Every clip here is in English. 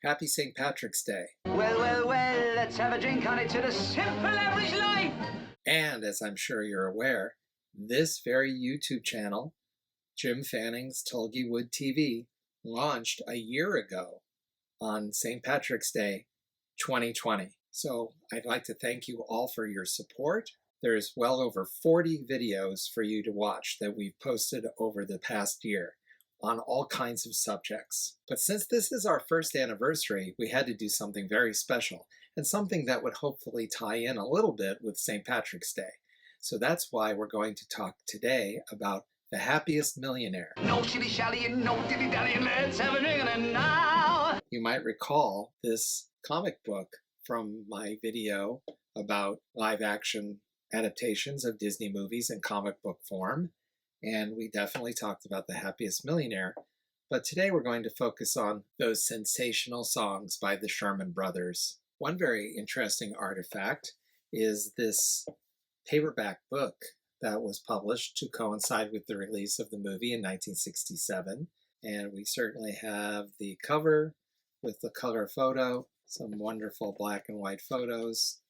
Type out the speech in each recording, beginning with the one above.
Happy St. Patrick's Day. Well, let's have a drink on it to the simple average life. And as I'm sure you're aware, this very YouTube channel, Jim Fanning's Tulgey Wood TV, launched a year ago on St. Patrick's Day 2020. So I'd like to thank you all for your support. There's well over 40 videos for you to watch that we've posted over the past year on all kinds of subjects. But since this is our first anniversary, we had to do something very special and something that would hopefully tie in a little bit with St. Patrick's Day. So that's why we're going to talk today about the Happiest Millionaire. No shilly-shallying, no dilly-dallying, let's have a drink on it now. You might recall this comic book from my video about live-action adaptations of Disney movies in comic book form. And we definitely talked about the Happiest Millionaire. But today we're going to focus on those sensational songs by the Sherman Brothers. One very interesting artifact is this paperback book that was published to coincide with the release of the movie in 1967. And we certainly have the cover with the color photo, some wonderful black and white photos.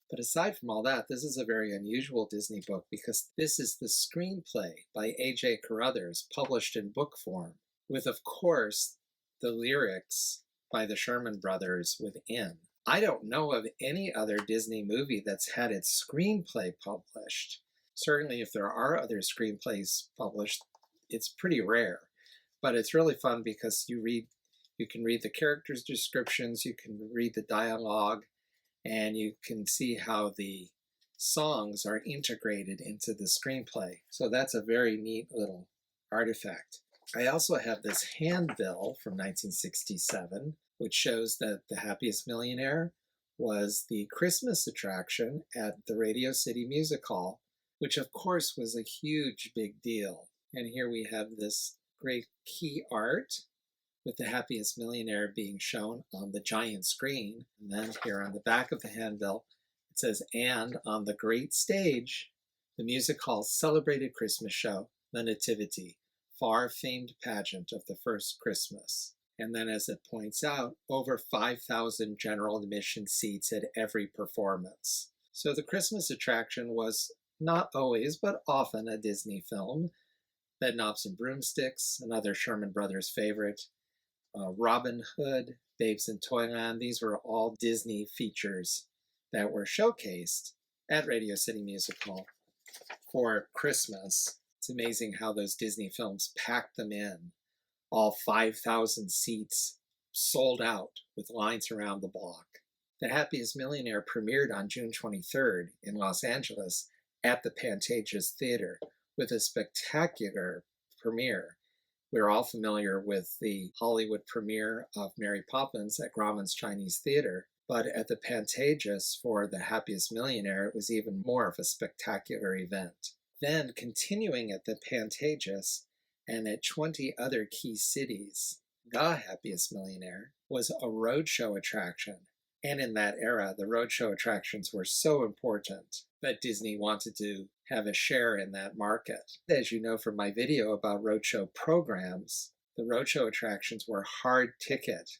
But aside from all that, this is a very unusual Disney book because this is the screenplay by A.J. Carruthers published in book form, with, of course, the lyrics by the Sherman Brothers within. I don't know of any other Disney movie that's had its screenplay published. Certainly if there are other screenplays published, it's pretty rare. But it's really fun because you can read the characters' descriptions, you can read the dialogue, and you can see how the songs are integrated into the screenplay. So that's a very neat little artifact. I also have this handbill from 1967, which shows that the Happiest Millionaire was the Christmas attraction at the Radio City Music Hall, which of course was a huge big deal. And here we have this great key art with the Happiest Millionaire being shown on the giant screen. And then here on the back of the handbill, it says, and on the great stage, the music hall's celebrated Christmas show, The Nativity, far-famed pageant of the first Christmas. And then as it points out, over 5,000 general admission seats at every performance. So the Christmas attraction was not always, but often a Disney film. Bedknobs and Broomsticks, another Sherman Brothers favorite. Robin Hood, Babes in Toyland, these were all Disney features that were showcased at Radio City Music Hall for Christmas. It's amazing how those Disney films packed them in. All 5,000 seats sold out with lines around the block. The Happiest Millionaire premiered on June 23rd in Los Angeles at the Pantages Theater with a spectacular premiere. We're all familiar with the Hollywood premiere of Mary Poppins at Grauman's Chinese Theater, but at the Pantages for The Happiest Millionaire, it was even more of a spectacular event. Then, continuing at the Pantages and at 20 other key cities, The Happiest Millionaire was a roadshow attraction. And in that era, the roadshow attractions were so important that Disney wanted to have a share in that market. As you know from my video about roadshow programs, the roadshow attractions were hard ticket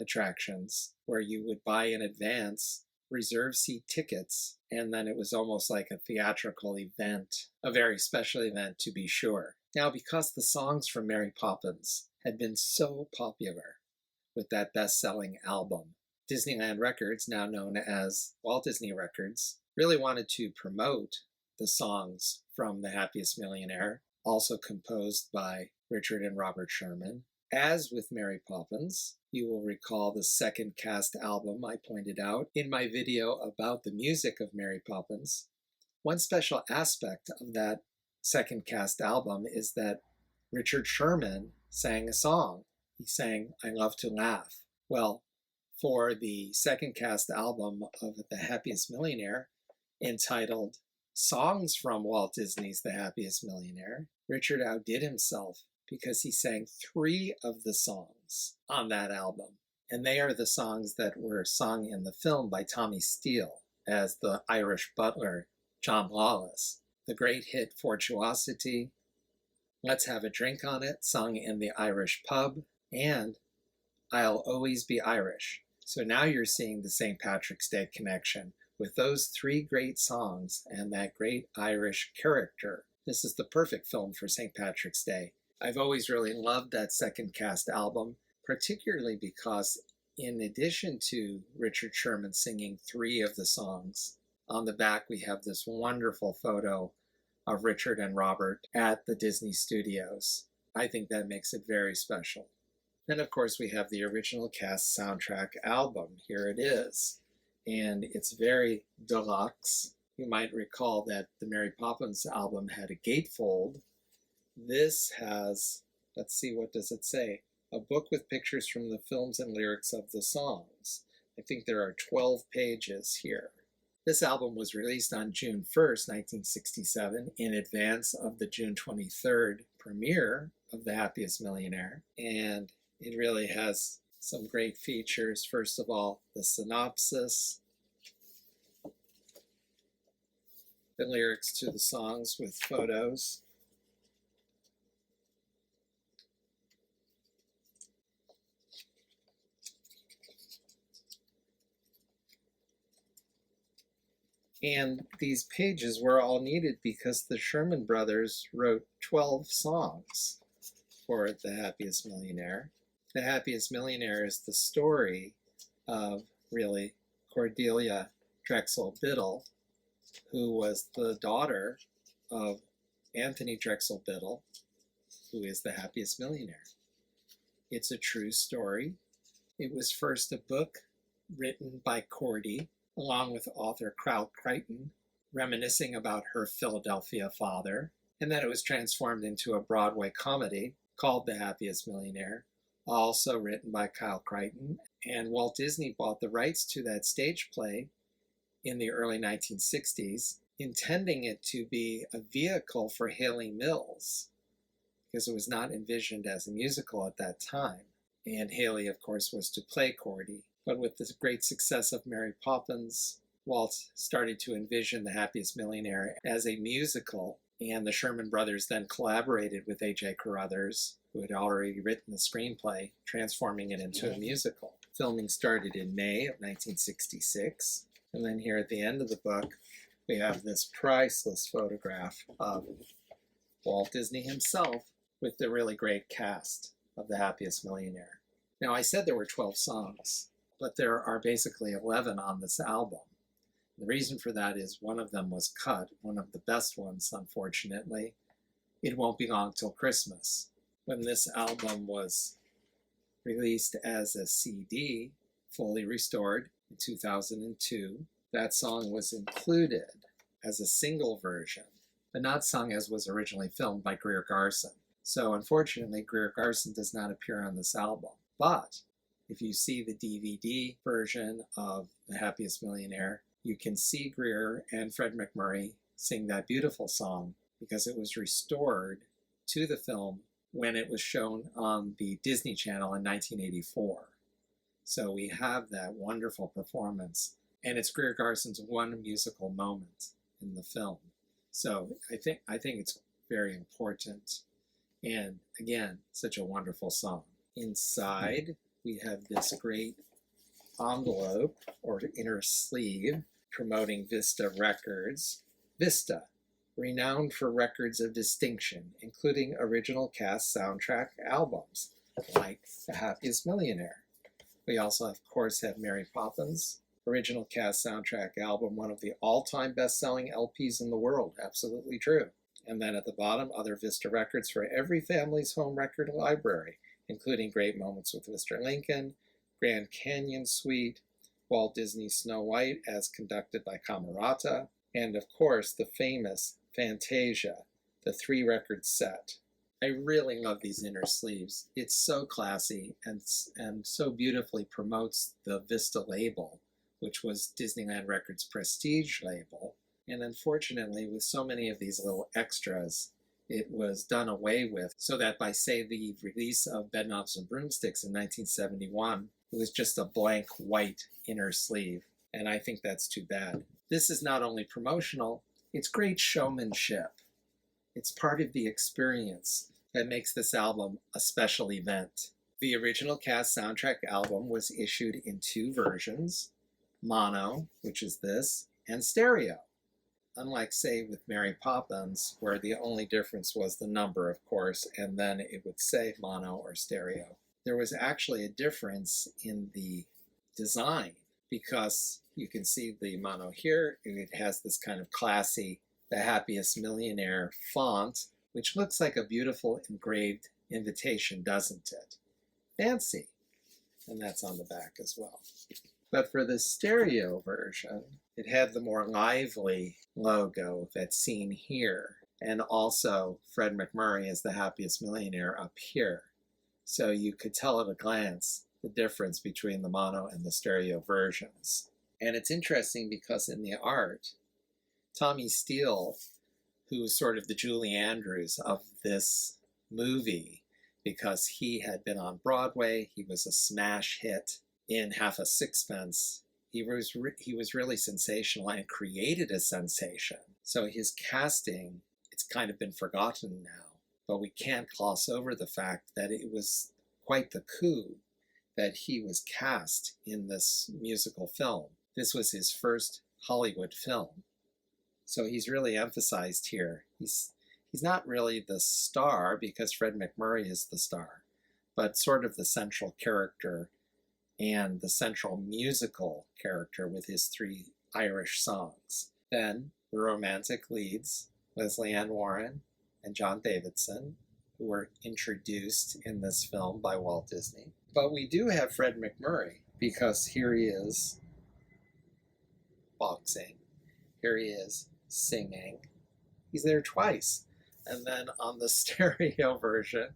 attractions where you would buy in advance, reserve seat tickets, and then it was almost like a theatrical event, a very special event to be sure. Now, because the songs from Mary Poppins had been so popular with that best-selling album, Disneyland Records, now known as Walt Disney Records, really wanted to promote the songs from The Happiest Millionaire, also composed by Richard and Robert Sherman. As with Mary Poppins, you will recall the second cast album I pointed out in my video about the music of Mary Poppins. One special aspect of that second cast album is that Richard Sherman sang a song. He sang I Love to Laugh. Well, for the second cast album of The Happiest Millionaire, entitled Songs from Walt Disney's The Happiest Millionaire, Richard outdid himself because he sang 3 of the songs on that album. And they are the songs that were sung in the film by Tommy Steele as the Irish butler, John Lawless. The great hit Fortuitous, Let's Have a Drink on It, sung in the Irish pub, and I'll Always Be Irish. So now you're seeing the St. Patrick's Day connection with those three great songs and that great Irish character. This is the perfect film for St. Patrick's Day. I've always really loved that second cast album, particularly because in addition to Richard Sherman singing three of the songs, on the back we have this wonderful photo of Richard and Robert at the Disney Studios. I think that makes it very special. Then, of course, we have the original cast soundtrack album. Here it is. And it's very deluxe. You might recall that the Mary Poppins album had a gatefold. This has, let's see, what does it say? A book with pictures from the films and lyrics of the songs. I think there are 12 pages here. This album was released on June 1st, 1967, in advance of the June 23rd premiere of The Happiest Millionaire. And it really has some great features. First of all, the synopsis, the lyrics to the songs with photos, and these pages were all needed because the Sherman Brothers wrote 12 songs for The Happiest Millionaire. The Happiest Millionaire is the story of, really, Cordelia Drexel Biddle, who was the daughter of Anthony Drexel Biddle, who is the happiest millionaire. It's a true story. It was first a book written by Cordy, along with author Crowd Crichton, reminiscing about her Philadelphia father, and then it was transformed into a Broadway comedy called The Happiest Millionaire, also written by Kyle Crichton, and Walt Disney bought the rights to that stage play in the early 1960s, intending it to be a vehicle for Haley Mills, because it was not envisioned as a musical at that time. And Haley, of course, was to play Cordy. But with the great success of Mary Poppins, Walt started to envision The Happiest Millionaire as a musical, and the Sherman Brothers then collaborated with A.J. Carruthers, who had already written the screenplay, transforming it into a musical. Filming started in May of 1966, and then here at the end of the book, we have this priceless photograph of Walt Disney himself with the really great cast of The Happiest Millionaire. Now, I said there were 12 songs, but there are basically 11 on this album. The reason for that is one of them was cut, one of the best ones, unfortunately. It Won't Be Long Till Christmas. When this album was released as a CD, fully restored in 2002, that song was included as a single version, but not sung as was originally filmed by Greer Garson. So unfortunately, Greer Garson does not appear on this album. But if you see the DVD version of The Happiest Millionaire, you can see Greer and Fred MacMurray sing that beautiful song because it was restored to the film when it was shown on the Disney Channel in 1984. So we have that wonderful performance, and it's Greer Garson's one musical moment in the film. So I think it's very important. And again, such a wonderful song. Inside, we have this great envelope or inner sleeve promoting Vista Records. Vista, renowned for records of distinction, including original cast soundtrack albums like The Happiest Millionaire. We also, of course, have Mary Poppins, original cast soundtrack album, one of the all-time best-selling LPs in the world. Absolutely true. And then at the bottom, other Vista records for every family's home record library, including Great Moments with Mr. Lincoln, Grand Canyon Suite, Walt Disney's Snow White as conducted by Camarata, and of course the famous Fantasia, the 3-record set. I really love these inner sleeves. It's so classy and so beautifully promotes the Vista label, which was Disneyland Records' prestige label. And unfortunately, with so many of these little extras, it was done away with, so that by, say, the release of Bedknobs and Broomsticks in 1971, it was just a blank white inner sleeve, and I think that's too bad. This is not only promotional, it's great showmanship. It's part of the experience that makes this album a special event. The original cast soundtrack album was issued in two versions, mono, which is this, and stereo. Unlike, say, with Mary Poppins, where the only difference was the number, of course, and then it would say mono or stereo. There was actually a difference in the design, because you can see the mono here, it has this kind of classy, the Happiest Millionaire font, which looks like a beautiful engraved invitation, doesn't it? Fancy. And that's on the back as well. But for the stereo version, it had the more lively logo that's seen here, and also Fred MacMurray as the Happiest Millionaire up here. So you could tell at a glance the difference between the mono and the stereo versions. And it's interesting because in the art, Tommy Steele, who was sort of the Julie Andrews of this movie, because he had been on Broadway, he was a smash hit in Half a Sixpence. He was really sensational and created a sensation. So his casting, it's kind of been forgotten now, but we can't gloss over the fact that it was quite the coup that he was cast in this musical film. This was his first Hollywood film. So he's really emphasized here. He's not really the star, because Fred MacMurray is the star, but sort of the central character and the central musical character with his three Irish songs. Then the romantic leads, Leslie Ann Warren and John Davidson, who were introduced in this film by Walt Disney. But we do have Fred MacMurray, because here he is boxing, here he is singing. He's there twice. And then on the stereo version,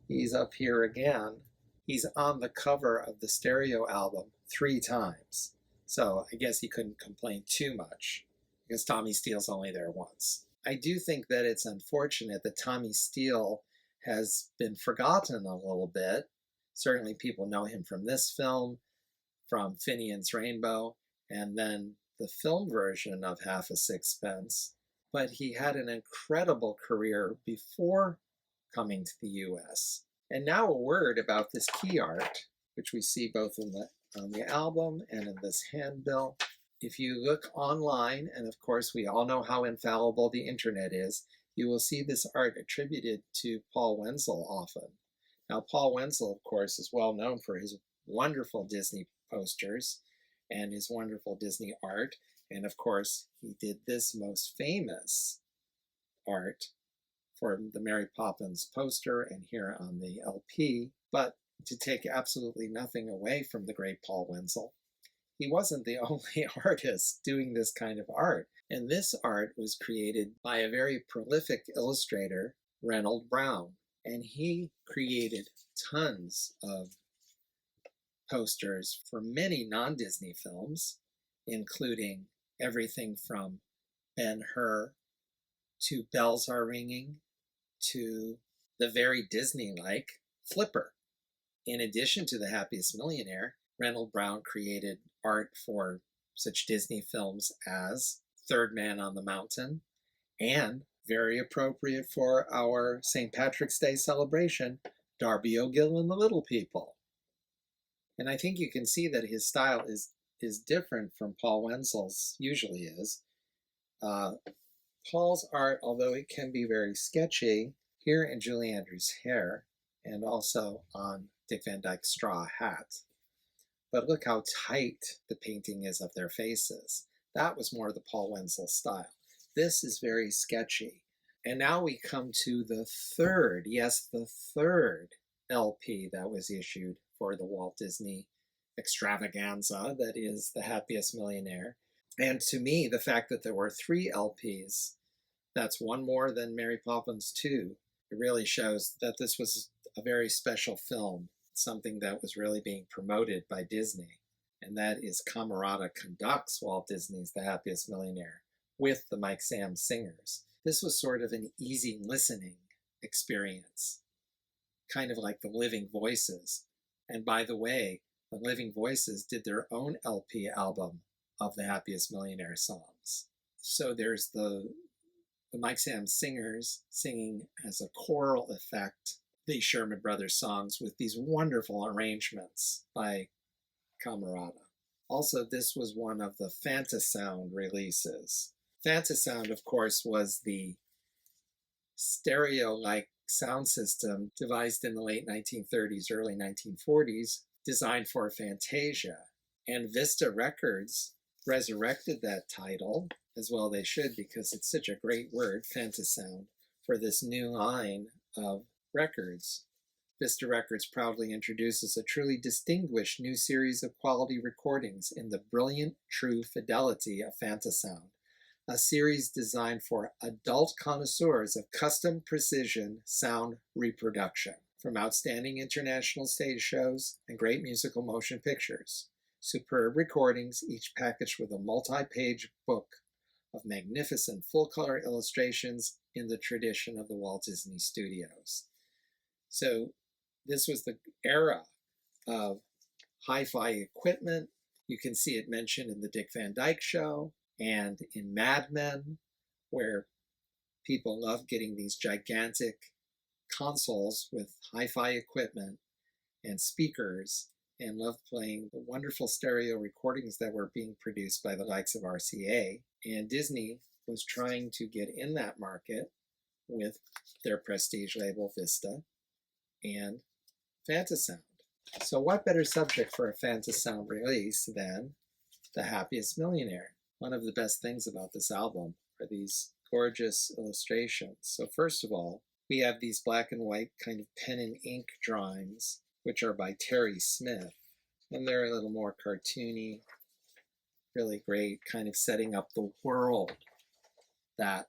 he's up here again. He's on the cover of the stereo album 3 times. So I guess he couldn't complain too much, because Tommy Steele's only there once. I do think that it's unfortunate that Tommy Steele has been forgotten a little bit. Certainly people know him from this film, from Finian's Rainbow, and then the film version of Half a Sixpence. But he had an incredible career before coming to the U.S. And now a word about this key art, which we see both on the album and in this handbill. If you look online, and of course we all know how infallible the internet is, you will see this art attributed to Paul Wenzel often. Now, Paul Wenzel, of course, is well known for his wonderful Disney posters and his wonderful Disney art. And of course, he did this most famous art for the Mary Poppins poster and here on the LP. But to take absolutely nothing away from the great Paul Wenzel, he wasn't the only artist doing this kind of art. And this art was created by a very prolific illustrator, Reynold Brown. And he created tons of posters for many non-Disney films, including everything from Ben-Hur to Bells Are Ringing to the very Disney-like Flipper. In addition to The Happiest Millionaire, Reynold Brown created art for such Disney films as Third Man on the Mountain, and, very appropriate for our St. Patrick's Day celebration, Darby O'Gill and the Little People. And I think you can see that his style is different from Paul Wenzel's usually is. Paul's art, although it can be very sketchy, here in Julie Andrews' hair, and also on Dick Van Dyke's straw hat. But look how tight the painting is of their faces. That was more the Paul Wenzel style. This is very sketchy. And now we come to the third, yes, the third LP that was issued for the Walt Disney extravaganza that is The Happiest Millionaire. And to me, the fact that there were 3 LPs, that's one more than Mary Poppins 2, it really shows that this was a very special film, something that was really being promoted by Disney. And that is Camarata conducts Walt Disney's The Happiest Millionaire with the Mike Sammes Singers. This was sort of an easy listening experience, kind of like the Living Voices. And by the way, the Living Voices did their own LP album of the Happiest Millionaire songs. So there's the Mike Sammes Singers singing as a choral effect, the Sherman Brothers songs with these wonderful arrangements by Camarata. Also, this was one of the FantaSound releases. FantaSound, of course, was the stereo-like sound system devised in the late 1930s, early 1940s, designed for Fantasia. And Vista Records resurrected that title, as well they should, because it's such a great word, FantaSound, for this new line of records. Vista Records proudly introduces a truly distinguished new series of quality recordings in the brilliant, true fidelity of FantaSound, a series designed for adult connoisseurs of custom precision sound reproduction, from outstanding international stage shows and great musical motion pictures. Superb recordings, each packaged with a multi-page book of magnificent full-color illustrations in the tradition of the Walt Disney Studios. So this was the era of hi-fi equipment. You can see it mentioned in the Dick Van Dyke Show and in Mad Men, where people love getting these gigantic consoles with hi-fi equipment and speakers, and loved playing the wonderful stereo recordings that were being produced by the likes of RCA. And Disney was trying to get in that market with their prestige label Vista and FantaSound. So what better subject for a FantaSound release than The Happiest Millionaire? One of the best things about this album are these gorgeous illustrations. So first of all, we have these black and white kind of pen and ink drawings, which are by Terry Smith. And they're a little more cartoony, really great, kind of setting up the world that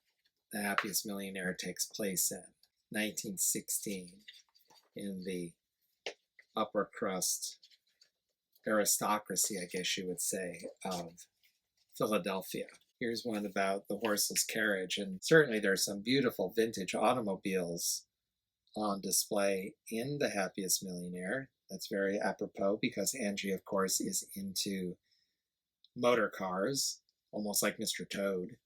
The Happiest Millionaire takes place in, 1916, in the upper crust aristocracy, I guess you would say, of Philadelphia. Here's one about the horseless carriage, and certainly there's some beautiful vintage automobiles on display in The Happiest Millionaire. That's very apropos because Angie, of course, is into motor cars, almost like Mr. Toad.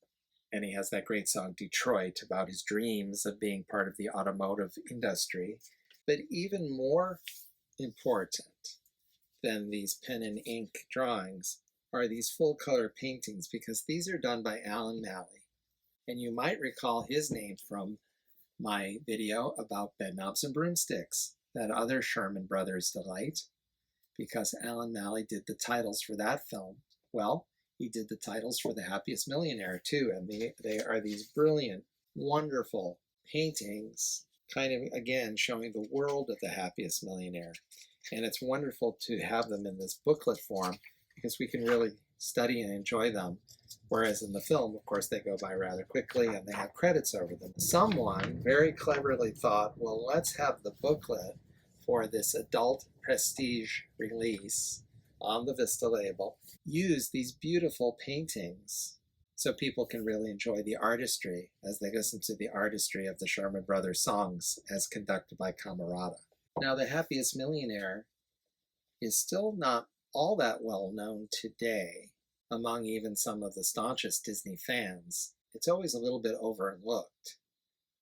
And he has that great song, Detroit, about his dreams of being part of the automotive industry. But even more important than these pen and ink drawings are these full-color paintings, because these are done by Alan Malley. And you might recall his name from my video about Bedknobs and Broomsticks, that other Sherman Brothers delight, because Alan Malley did the titles for that film. Well, he did the titles for The Happiest Millionaire too, and they are these brilliant, wonderful paintings, kind of, again, showing the world of The Happiest Millionaire. And it's wonderful to have them in this booklet form, because we can really study and enjoy them. Whereas in the film, of course, they go by rather quickly and they have credits over them. Someone very cleverly thought, well, let's have the booklet for this adult prestige release on the Vista label use these beautiful paintings so people can really enjoy the artistry as they listen to the artistry of the Sherman Brothers songs as conducted by Camarata. Now, The Happiest Millionaire is still not all that well known today among even some of the staunchest Disney fans. It's always a little bit overlooked.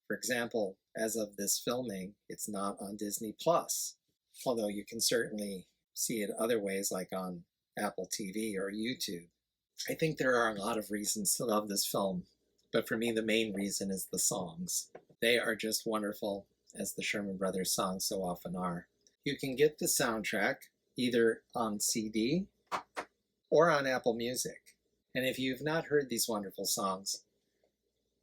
For example, as of this filming, it's not on Disney Plus, although you can certainly see it other ways like on Apple TV or YouTube. I think there are a lot of reasons to love this film, but for me the main reason is the songs. They are just wonderful, as the Sherman Brothers songs so often are. You can get the soundtrack either on CD or on Apple Music. And if you've not heard these wonderful songs,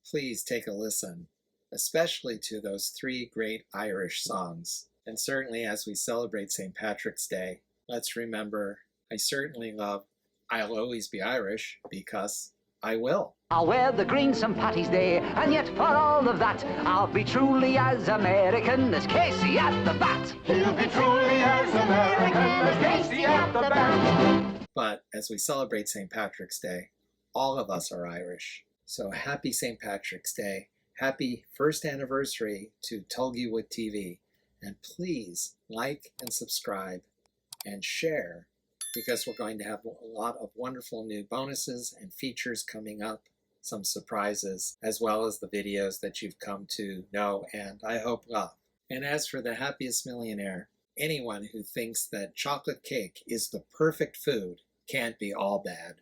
please take a listen, especially to those three great Irish songs. And certainly as we celebrate St. Patrick's Day, let's remember, I certainly love I'll Always Be Irish, because I will. I'll wear the green St. Patty's Day, and yet for all of that, I'll be truly as American as Casey at the bat. He'll be truly as American as Casey at the bat. But as we celebrate St. Patrick's Day, all of us are Irish. So happy St. Patrick's Day. Happy first anniversary to Tulgey Wood TV. And please like and subscribe and share, because we're going to have a lot of wonderful new bonuses and features coming up, some surprises, as well as the videos that you've come to know and I hope love. And as for the Happiest Millionaire, anyone who thinks that chocolate cake is the perfect food can't be all bad.